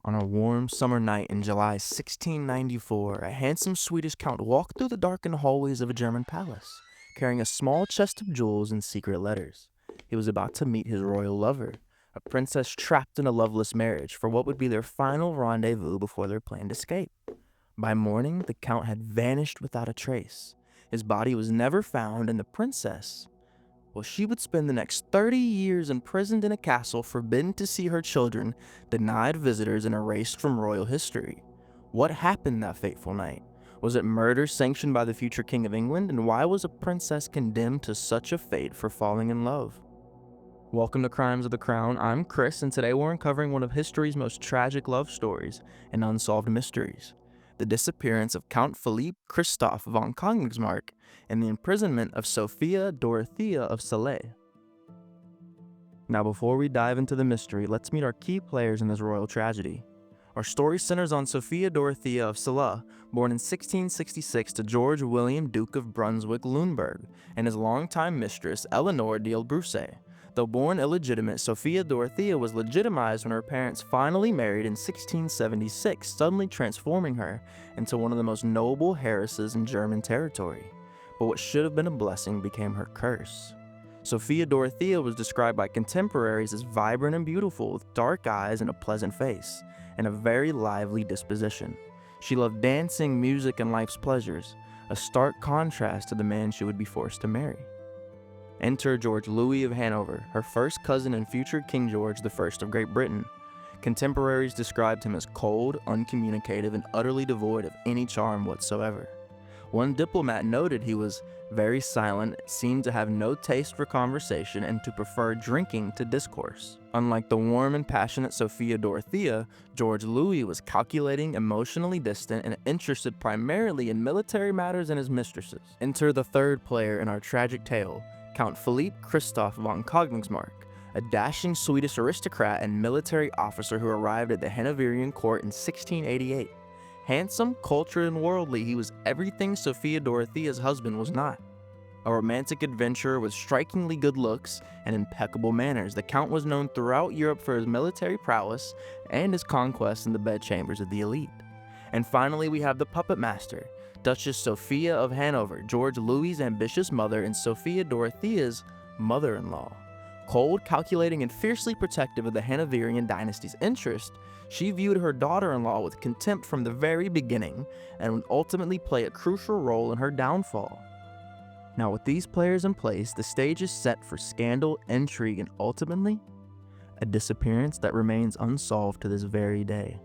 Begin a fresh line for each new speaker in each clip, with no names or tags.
On a warm summer night in July 1694, a handsome Swedish count walked through the darkened hallways of a German palace, carrying a small chest of jewels and secret letters. He was about to meet his royal lover, a princess trapped in a loveless marriage for what would be their final rendezvous before their planned escape. By morning, the count had vanished without a trace. His body was never found, and the princess, well, she would spend the next 30 years imprisoned in a castle, forbidden to see her children, denied visitors, and erased from royal history. What happened that fateful night? Was it murder sanctioned by the future King of England? And why was a princess condemned to such a fate for falling in love? Welcome to Crimes of the Crown. I'm Chris, and today we're uncovering one of history's most tragic love stories and unsolved mysteries: the disappearance of Count Philip Christoph von Königsmarck and the imprisonment of Sophia Dorothea of Celle. Now, before we dive into the mystery, let's meet our key players in this royal tragedy. Our story centers on Sophia Dorothea of Celle, born in 1666 to George William, Duke of Brunswick-Luneburg, and his longtime mistress, Eleanor de Elbruce. Though born illegitimate, Sophia Dorothea was legitimized when her parents finally married in 1676, suddenly transforming her into one of the most noble heiresses in German territory. But what should have been a blessing became her curse. Sophia Dorothea was described by contemporaries as vibrant and beautiful, with dark eyes and a pleasant face, and a very lively disposition. She loved dancing, music, and life's pleasures, a stark contrast to the man she would be forced to marry. Enter George Louis of Hanover, her first cousin and future King George I of Great Britain. Contemporaries described him as cold, uncommunicative, and utterly devoid of any charm whatsoever. One diplomat noted he was very silent, seemed to have no taste for conversation, and to prefer drinking to discourse. Unlike the warm and passionate Sophia Dorothea, George Louis was calculating, emotionally distant, and interested primarily in military matters and his mistresses. Enter the third player in our tragic tale, Count Philip Christoph von Königsmarck, a dashing Swedish aristocrat and military officer who arrived at the Hanoverian court in 1688. Handsome, cultured, and worldly, he was everything Sophia Dorothea's husband was not. A romantic adventurer with strikingly good looks and impeccable manners, the Count was known throughout Europe for his military prowess and his conquests in the bedchambers of the elite. And finally, we have the puppet master, Duchess Sophia of Hanover, George Louis's ambitious mother and Sophia Dorothea's mother-in-law. Cold, calculating, and fiercely protective of the Hanoverian dynasty's interest, she viewed her daughter-in-law with contempt from the very beginning and would ultimately play a crucial role in her downfall. Now, with these players in place, the stage is set for scandal, intrigue, and ultimately, a disappearance that remains unsolved to this very day.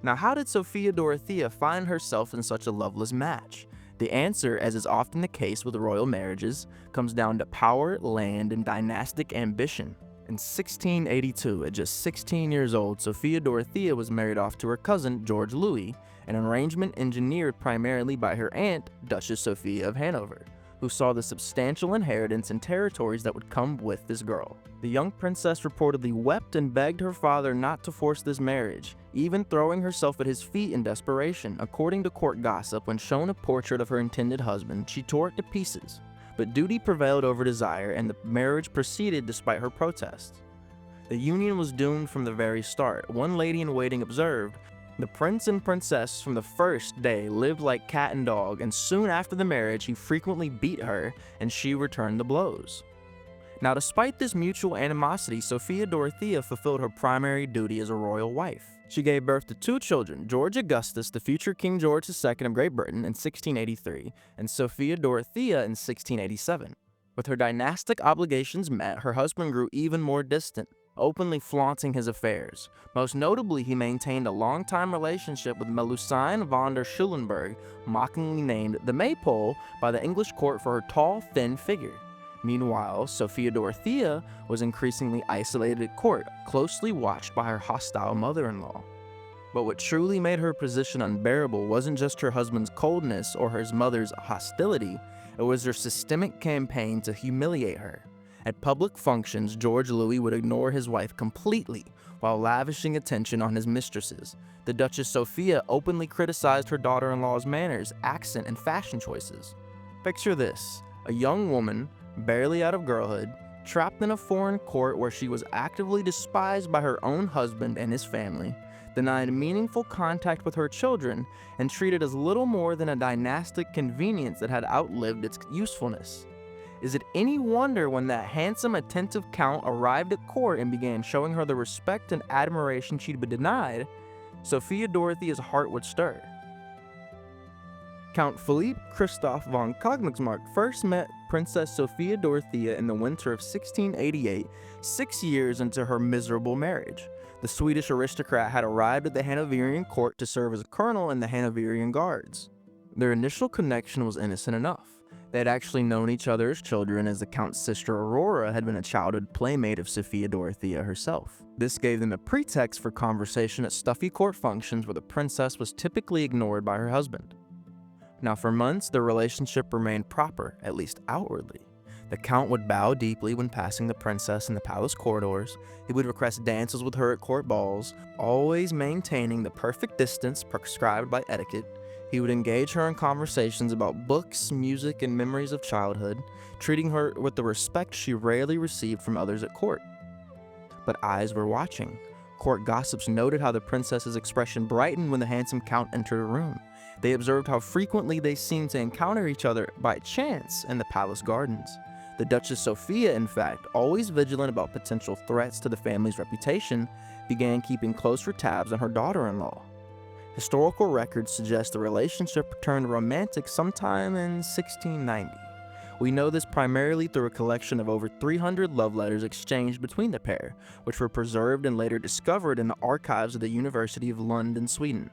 Now, how did Sophia Dorothea find herself in such a loveless match? The answer, as is often the case with royal marriages, comes down to power, land, and dynastic ambition. In 1682, at just 16 years old, Sophia Dorothea was married off to her cousin, George Louis, an arrangement engineered primarily by her aunt, Duchess Sophia of Hanover, who saw the substantial inheritance and territories that would come with this girl. The young princess reportedly wept and begged her father not to force this marriage, even throwing herself at his feet in desperation. According to court gossip, when shown a portrait of her intended husband, she tore it to pieces. But duty prevailed over desire, and the marriage proceeded despite her protests. The union was doomed from the very start. One lady-in-waiting observed, "The prince and princess from the first day lived like cat and dog, and soon after the marriage he frequently beat her, and she returned the blows." Now, despite this mutual animosity, Sophia Dorothea fulfilled her primary duty as a royal wife. She gave birth to two children, George Augustus, the future King George II of Great Britain, in 1683, and Sophia Dorothea in 1687. With her dynastic obligations met, her husband grew even more distant, openly flaunting his affairs. Most notably, he maintained a long-time relationship with Melusine von der Schulenburg, mockingly named the Maypole by the English court for her tall, thin figure. Meanwhile, Sophia Dorothea was increasingly isolated at court, closely watched by her hostile mother-in-law. But what truly made her position unbearable wasn't just her husband's coldness or his mother's hostility, it was their systemic campaign to humiliate her. At public functions, George Louis would ignore his wife completely while lavishing attention on his mistresses. The Duchess Sophia openly criticized her daughter-in-law's manners, accent, and fashion choices. Picture this: a young woman, barely out of girlhood, Trapped in a foreign court where she was actively despised by her own husband and his family, denied meaningful contact with her children, and treated as little more than a dynastic convenience that had outlived its usefulness. Is it any wonder when that handsome, attentive count arrived at court and began showing her the respect and admiration she'd been denied, Sophia Dorothea's heart would stir. Count Philip Christoph von Königsmarck first met Princess Sophia Dorothea in the winter of 1688, 6 years into her miserable marriage. The Swedish aristocrat had arrived at the Hanoverian court to serve as a colonel in the Hanoverian Guards. Their initial connection was innocent enough. They had actually known each other as children, as the Count's sister Aurora had been a childhood playmate of Sophia Dorothea herself. This gave them a pretext for conversation at stuffy court functions where the princess was typically ignored by her husband. Now, for months, their relationship remained proper, at least outwardly. The Count would bow deeply when passing the princess in the palace corridors. He would request dances with her at court balls, always maintaining the perfect distance prescribed by etiquette. He would engage her in conversations about books, music, and memories of childhood, treating her with the respect she rarely received from others at court. But eyes were watching. Court gossips noted how the princess's expression brightened when the handsome Count entered a room. They observed how frequently they seemed to encounter each other by chance in the palace gardens. The Duchess Sophia, in fact, always vigilant about potential threats to the family's reputation, began keeping closer tabs on her daughter-in-law. Historical records suggest the relationship turned romantic sometime in 1690. We know this primarily through a collection of over 300 love letters exchanged between the pair, which were preserved and later discovered in the archives of the University of Lund, Sweden.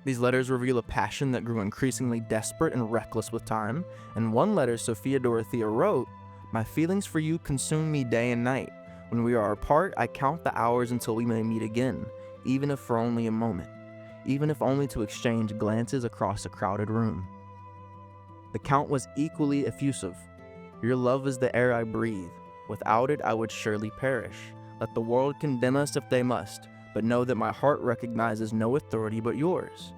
These letters reveal a passion that grew increasingly desperate and reckless with time. In one letter, Sophia Dorothea wrote, "My feelings for you consume me day and night. When we are apart, I count the hours until we may meet again, even if for only a moment, even if only to exchange glances across a crowded room." The Count was equally effusive. "Your love is the air I breathe. Without it, I would surely perish. Let the world condemn us if they must, but know that my heart recognizes no authority but yours."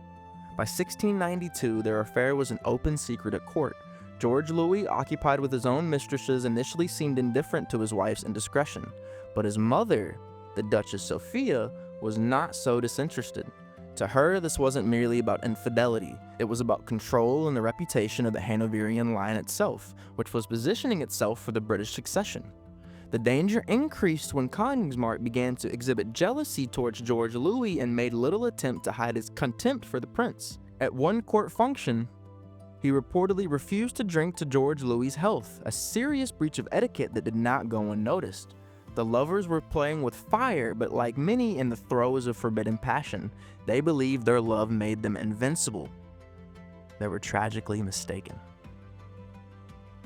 By 1692, their affair was an open secret at court. George Louis, occupied with his own mistresses, initially seemed indifferent to his wife's indiscretion, but his mother, the Duchess Sophia, was not so disinterested. To her, this wasn't merely about infidelity. It was about control and the reputation of the Hanoverian line itself, which was positioning itself for the British succession. The danger increased when Königsmarck began to exhibit jealousy towards George Louis and made little attempt to hide his contempt for the prince. At one court function, he reportedly refused to drink to George Louis's health, a serious breach of etiquette that did not go unnoticed. The lovers were playing with fire, but like many in the throes of forbidden passion, they believed their love made them invincible. They were tragically mistaken.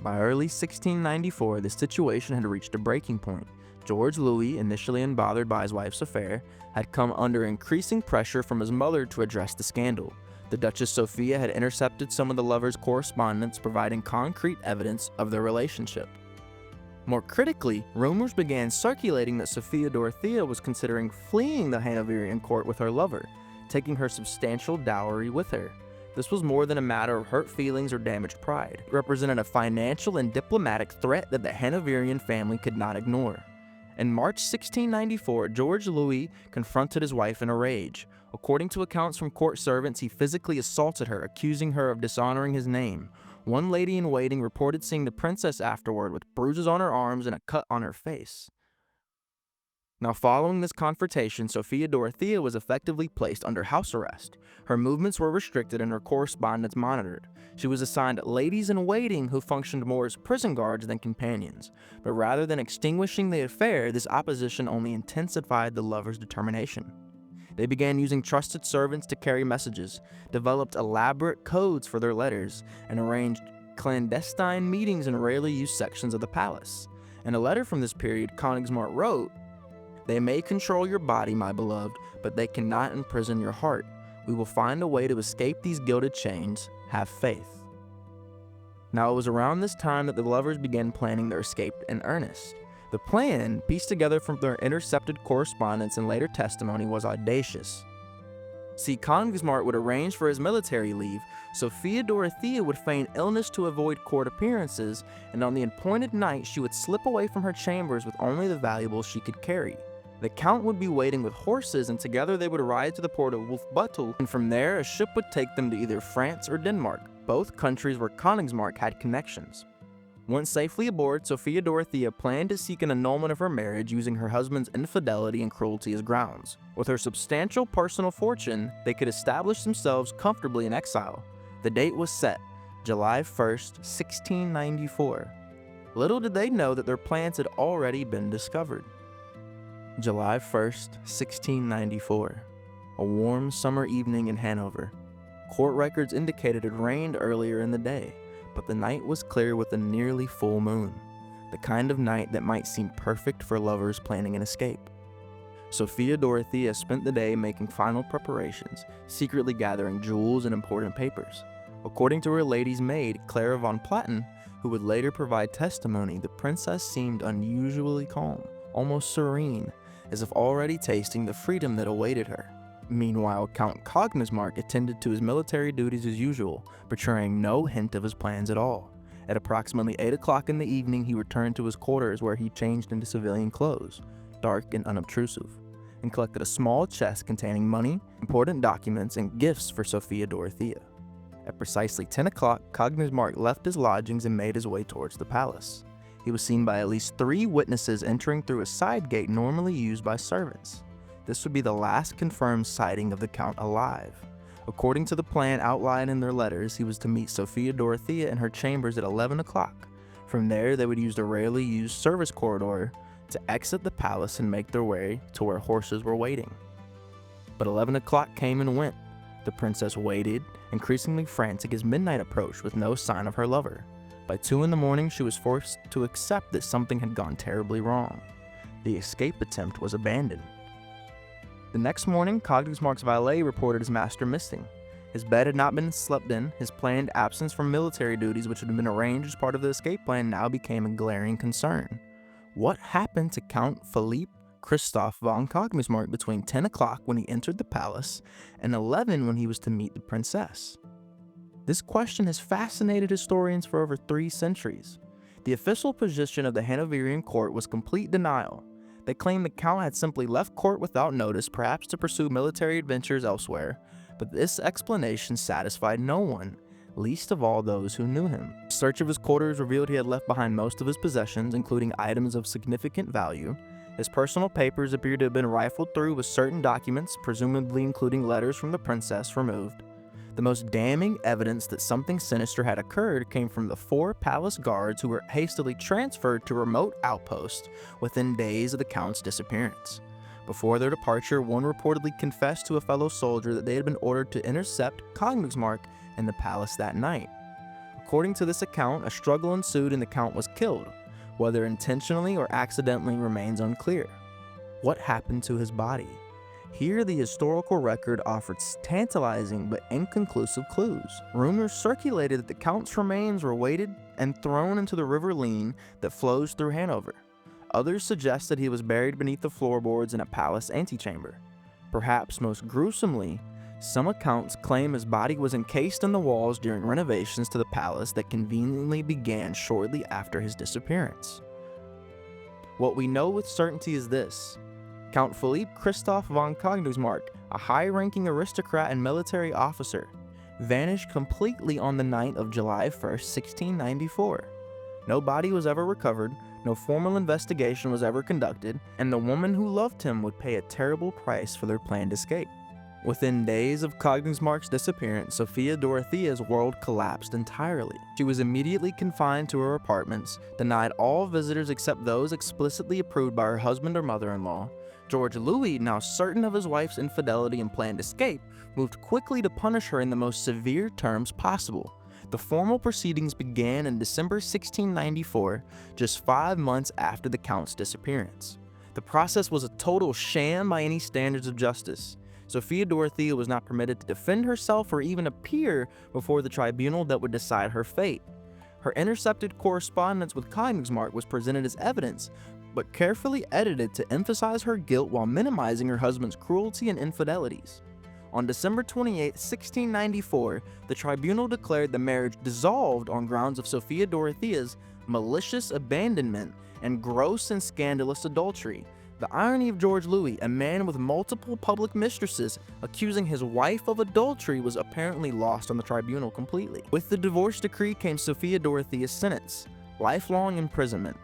By early 1694, the situation had reached a breaking point. George Louis, initially unbothered by his wife's affair, had come under increasing pressure from his mother to address the scandal. The Duchess Sophia had intercepted some of the lovers' correspondence, providing concrete evidence of their relationship. More critically, rumors began circulating that Sophia Dorothea was considering fleeing the Hanoverian court with her lover, taking her substantial dowry with her. This was more than a matter of hurt feelings or damaged pride. It represented a financial and diplomatic threat that the Hanoverian family could not ignore. In March 1694, George Louis confronted his wife in a rage. According to accounts from court servants, he physically assaulted her, accusing her of dishonoring his name. One lady-in-waiting reported seeing the princess afterward with bruises on her arms and a cut on her face. Now, following this confrontation, Sophia Dorothea was effectively placed under house arrest. Her movements were restricted and her correspondence monitored. She was assigned ladies-in-waiting who functioned more as prison guards than companions. But rather than extinguishing the affair, this opposition only intensified the lovers' determination. They began using trusted servants to carry messages, developed elaborate codes for their letters, and arranged clandestine meetings in rarely used sections of the palace. In a letter from this period, Königsmarck wrote, "They may control your body, my beloved, but they cannot imprison your heart. We will find a way to escape these gilded chains. Have faith." Now, it was around this time that the lovers began planning their escape in earnest. The plan, pieced together from their intercepted correspondence and later testimony, was audacious. See, Königsmarck would arrange for his military leave. Sophia Dorothea would feign illness to avoid court appearances, and on the appointed night she would slip away from her chambers with only the valuables she could carry. The Count would be waiting with horses, and together they would ride to the port of Wolfbüttel, and from there a ship would take them to either France or Denmark, both countries where Königsmarck had connections. Once safely aboard, Sophia Dorothea planned to seek an annulment of her marriage using her husband's infidelity and cruelty as grounds. With her substantial personal fortune, they could establish themselves comfortably in exile. The date was set, July 1st, 1694. Little did they know that their plans had already been discovered. July 1st, 1694. A warm summer evening in Hanover. Court records indicated it rained earlier in the day, but the night was clear with a nearly full moon, the kind of night that might seem perfect for lovers planning an escape. Sophia Dorothea spent the day making final preparations, secretly gathering jewels and important papers. According to her lady's maid, Clara von Platen, who would later provide testimony, the princess seemed unusually calm, almost serene, as if already tasting the freedom that awaited her. Meanwhile, Count Königsmarck attended to his military duties as usual, betraying no hint of his plans at all. At approximately 8 o'clock in the evening, he returned to his quarters where he changed into civilian clothes, dark and unobtrusive, and collected a small chest containing money, important documents, and gifts for Sophia Dorothea. At precisely 10 o'clock, Königsmarck left his lodgings and made his way towards the palace. He was seen by at least 3 witnesses entering through a side gate normally used by servants. This would be the last confirmed sighting of the Count alive. According to the plan outlined in their letters, he was to meet Sophia Dorothea in her chambers at 11 o'clock. From there, they would use the rarely used service corridor to exit the palace and make their way to where horses were waiting. But 11 o'clock came and went. The princess waited, increasingly frantic as midnight approached with no sign of her lover. By 2 in the morning, she was forced to accept that something had gone terribly wrong. The escape attempt was abandoned. The next morning, Königsmarck's valet reported his master missing. His bed had not been slept in. His planned absence from military duties, which had been arranged as part of the escape plan, now became a glaring concern. What happened to Count Philip Christoph von Königsmarck between 10 o'clock when he entered the palace and 11 when he was to meet the princess? This question has fascinated historians for over 3 centuries. The official position of the Hanoverian court was complete denial. They claimed the Count had simply left court without notice, perhaps to pursue military adventures elsewhere, but this explanation satisfied no one, least of all those who knew him. A search of his quarters revealed he had left behind most of his possessions, including items of significant value. His personal papers appeared to have been rifled through with certain documents, presumably including letters from the princess, removed. The most damning evidence that something sinister had occurred came from the 4 palace guards who were hastily transferred to remote outposts within days of the Count's disappearance. Before their departure, one reportedly confessed to a fellow soldier that they had been ordered to intercept Königsmarck in the palace that night. According to this account, a struggle ensued and the Count was killed. Whether intentionally or accidentally remains unclear. What happened to his body? Here, the historical record offered tantalizing but inconclusive clues. Rumors circulated that the Count's remains were weighted and thrown into the river Leine that flows through Hanover. Others suggest that he was buried beneath the floorboards in a palace antechamber. Perhaps most gruesomely, some accounts claim his body was encased in the walls during renovations to the palace that conveniently began shortly after his disappearance. What we know with certainty is this: Count Philip Christoph von Königsmarck, a high-ranking aristocrat and military officer, vanished completely on the night of July 1st, 1694. No body was ever recovered, no formal investigation was ever conducted, and the woman who loved him would pay a terrible price for their planned escape. Within days of Königsmarck's disappearance, Sophia Dorothea's world collapsed entirely. She was immediately confined to her apartments, denied all visitors except those explicitly approved by her husband or mother-in-law. George Louis, now certain of his wife's infidelity and planned escape, moved quickly to punish her in the most severe terms possible. The formal proceedings began in December 1694, just 5 months after the Count's disappearance. The process was a total sham by any standards of justice. Sophia Dorothea was not permitted to defend herself or even appear before the tribunal that would decide her fate. Her intercepted correspondence with Königsmarck was presented as evidence, but carefully edited to emphasize her guilt while minimizing her husband's cruelty and infidelities. On December 28, 1694, the tribunal declared the marriage dissolved on grounds of Sophia Dorothea's malicious abandonment and gross and scandalous adultery. The irony of George Louis, a man with multiple public mistresses, accusing his wife of adultery was apparently lost on the tribunal completely. With the divorce decree came Sophia Dorothea's sentence: lifelong imprisonment.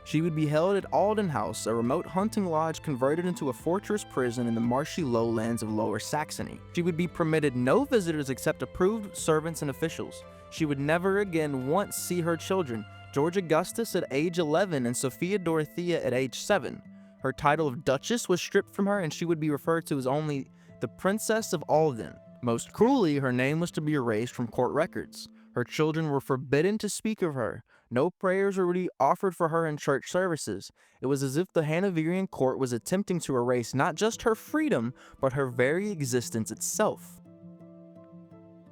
She would be held at Alden House, a remote hunting lodge converted into a fortress prison in the marshy lowlands of Lower Saxony. She would be permitted no visitors except approved servants and officials. She would never again once see her children, George Augustus at age 11 and Sophia Dorothea at age 7. Her title of Duchess was stripped from her and she would be referred to as only the Princess of Alden. Most cruelly, her name was to be erased from court records. Her children were forbidden to speak of her. No prayers were offered for her in church services. It was as if the Hanoverian court was attempting to erase not just her freedom, but her very existence itself.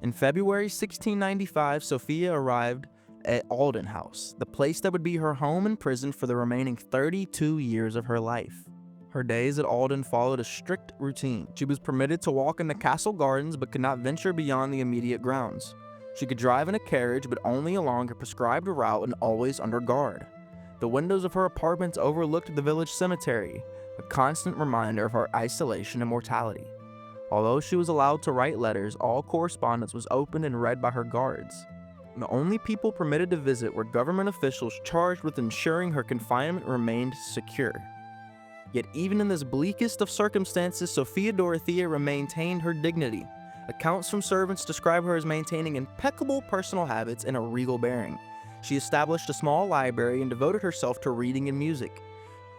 In February 1695, Sophia arrived at Alden House, the place that would be her home and prison for the remaining 32 years of her life. Her days at Alden followed a strict routine. She was permitted to walk in the castle gardens but could not venture beyond the immediate grounds. She could drive in a carriage, but only along a prescribed route and always under guard. The windows of her apartments overlooked the village cemetery, a constant reminder of her isolation and mortality. Although she was allowed to write letters, all correspondence was opened and read by her guards. The only people permitted to visit were government officials charged with ensuring her confinement remained secure. Yet even in this bleakest of circumstances, Sophia Dorothea maintained her dignity. Accounts from servants describe her as maintaining impeccable personal habits and a regal bearing. She established a small library and devoted herself to reading and music.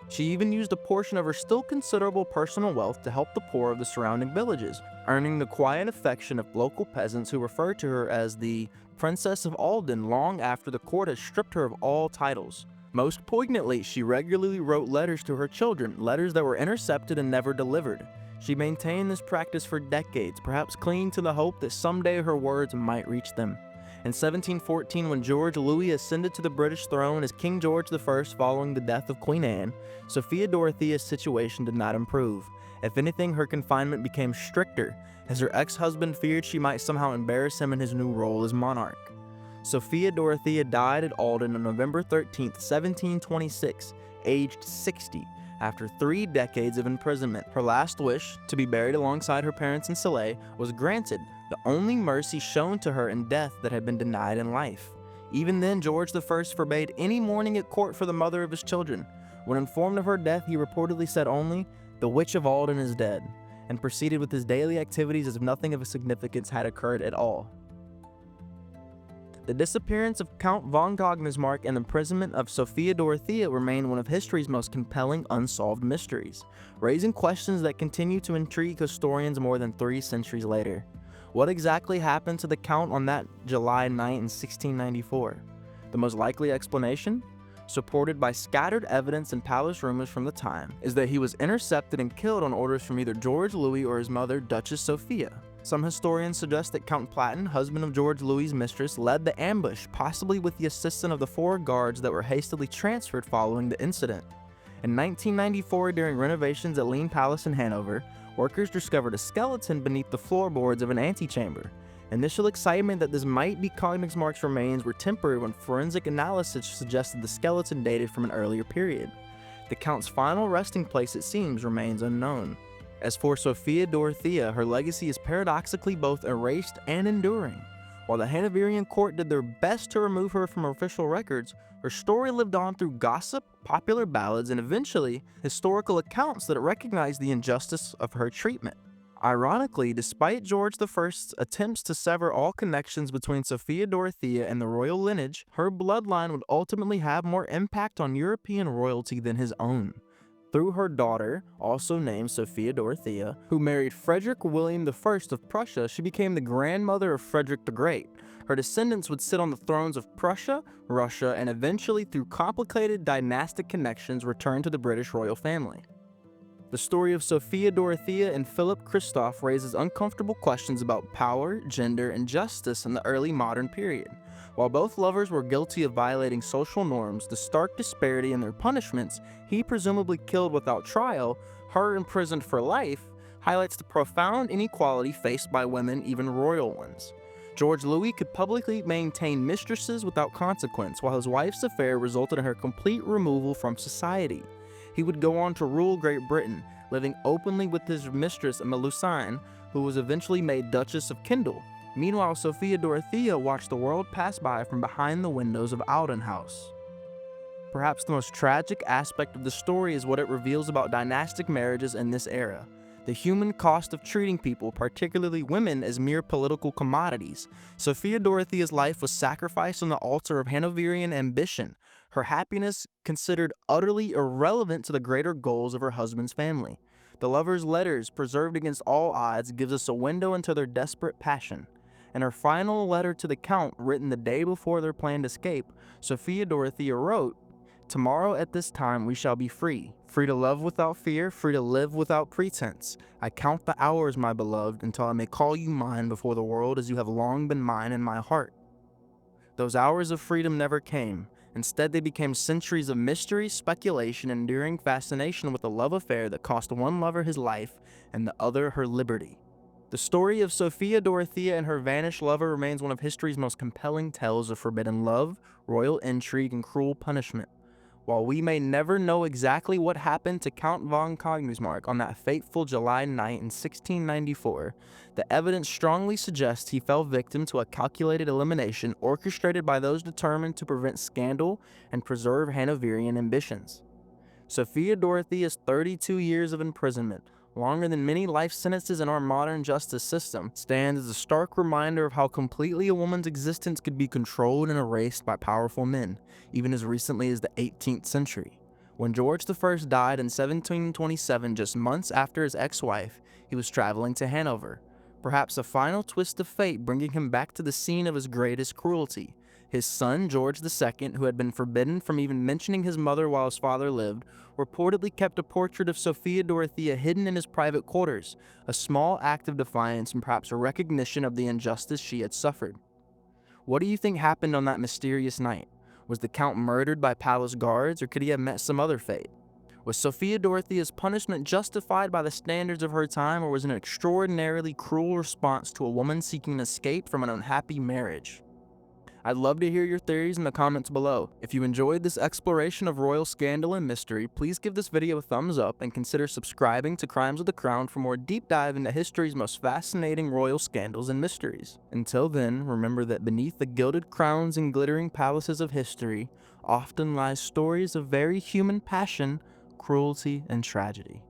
She even used a portion of her still considerable personal wealth to help the poor of the surrounding villages, earning the quiet affection of local peasants who referred to her as the Princess of Alden long after the court had stripped her of all titles. Most poignantly, she regularly wrote letters to her children, letters that were intercepted and never delivered. She maintained this practice for decades, perhaps clinging to the hope that someday her words might reach them. In 1714, when George Louis ascended to the British throne as King George I following the death of Queen Anne, Sophia Dorothea's situation did not improve. If anything, her confinement became stricter, as her ex-husband feared she might somehow embarrass him in his new role as monarch. Sophia Dorothea died at Alden on November 13, 1726, aged 60. After 3 decades of imprisonment. Her last wish, to be buried alongside her parents in Celle, was granted, the only mercy shown to her in death that had been denied in life. Even then, George I forbade any mourning at court for the mother of his children. When informed of her death, he reportedly said only, "The Witch of Alden is dead," and proceeded with his daily activities as if nothing of significance had occurred at all. The disappearance of Count von Königsmarck and the imprisonment of Sophia Dorothea remain one of history's most compelling unsolved mysteries, raising questions that continue to intrigue historians more than 3 centuries later. What exactly happened to the Count on that July night in 1694? The most likely explanation, supported by scattered evidence and palace rumors from the time, is that he was intercepted and killed on orders from either George Louis or his mother, Duchess Sophia. Some historians suggest that Count Platen, husband of George Louis's mistress, led the ambush, possibly with the assistance of the 4 guards that were hastily transferred following the incident. In 1994, during renovations at Lean Palace in Hanover, workers discovered a skeleton beneath the floorboards of an antechamber. Initial excitement that this might be Königsmarck's remains were tempered when forensic analysis suggested the skeleton dated from an earlier period. The Count's final resting place, it seems, remains unknown. As for Sophia Dorothea, her legacy is paradoxically both erased and enduring. While the Hanoverian court did their best to remove her from official records, her story lived on through gossip, popular ballads, and eventually, historical accounts that recognized the injustice of her treatment. Ironically, despite George I's attempts to sever all connections between Sophia Dorothea and the royal lineage, her bloodline would ultimately have more impact on European royalty than his own. Through her daughter, also named Sophia Dorothea, who married Frederick William I of Prussia, she became the grandmother of Frederick the Great. Her descendants would sit on the thrones of Prussia, Russia, and eventually, through complicated dynastic connections, return to the British royal family. The story of Sophia Dorothea and Philip Christoph raises uncomfortable questions about power, gender, and justice in the early modern period. While both lovers were guilty of violating social norms, the stark disparity in their punishments, he presumably killed without trial, her imprisoned for life, highlights the profound inequality faced by women, even royal ones. George Louis could publicly maintain mistresses without consequence, while his wife's affair resulted in her complete removal from society. He would go on to rule Great Britain, living openly with his mistress Melusine, who was eventually made Duchess of Kendal. Meanwhile, Sophia Dorothea watched the world pass by from behind the windows of Alden House. Perhaps the most tragic aspect of the story is what it reveals about dynastic marriages in this era. The human cost of treating people, particularly women, as mere political commodities. Sophia Dorothea's life was sacrificed on the altar of Hanoverian ambition, her happiness considered utterly irrelevant to the greater goals of her husband's family. The lovers' letters, preserved against all odds, gives us a window into their desperate passion. In her final letter to the Count, written the day before their planned escape, Sophia Dorothea wrote, "Tomorrow at this time we shall be free, free to love without fear, free to live without pretense. I count the hours, my beloved, until I may call you mine before the world as you have long been mine in my heart." Those hours of freedom never came. Instead, they became centuries of mystery, speculation, and enduring fascination with a love affair that cost one lover his life and the other her liberty. The story of Sophia Dorothea and her vanished lover remains one of history's most compelling tales of forbidden love, royal intrigue, and cruel punishment. While we may never know exactly what happened to Count von Königsmarck on that fateful July night in 1694, the evidence strongly suggests he fell victim to a calculated elimination orchestrated by those determined to prevent scandal and preserve Hanoverian ambitions. Sophia Dorothea's 32 years of imprisonment, longer than many life sentences in our modern justice system, stands as a stark reminder of how completely a woman's existence could be controlled and erased by powerful men, even as recently as the 18th century. When George I died in 1727, just months after his ex-wife, he was traveling to Hanover, perhaps a final twist of fate bringing him back to the scene of his greatest cruelty. His son, George II, who had been forbidden from even mentioning his mother while his father lived, reportedly kept a portrait of Sophia Dorothea hidden in his private quarters, a small act of defiance and perhaps a recognition of the injustice she had suffered. What do you think happened on that mysterious night? Was the Count murdered by palace guards, or could he have met some other fate? Was Sophia Dorothea's punishment justified by the standards of her time, or was it an extraordinarily cruel response to a woman seeking an escape from an unhappy marriage? I'd love to hear your theories in the comments below. If you enjoyed this exploration of royal scandal and mystery, please give this video a thumbs up and consider subscribing to Crimes of the Crown for more deep dive into history's most fascinating royal scandals and mysteries. Until then, remember that beneath the gilded crowns and glittering palaces of history often lies stories of very human passion, cruelty, and tragedy.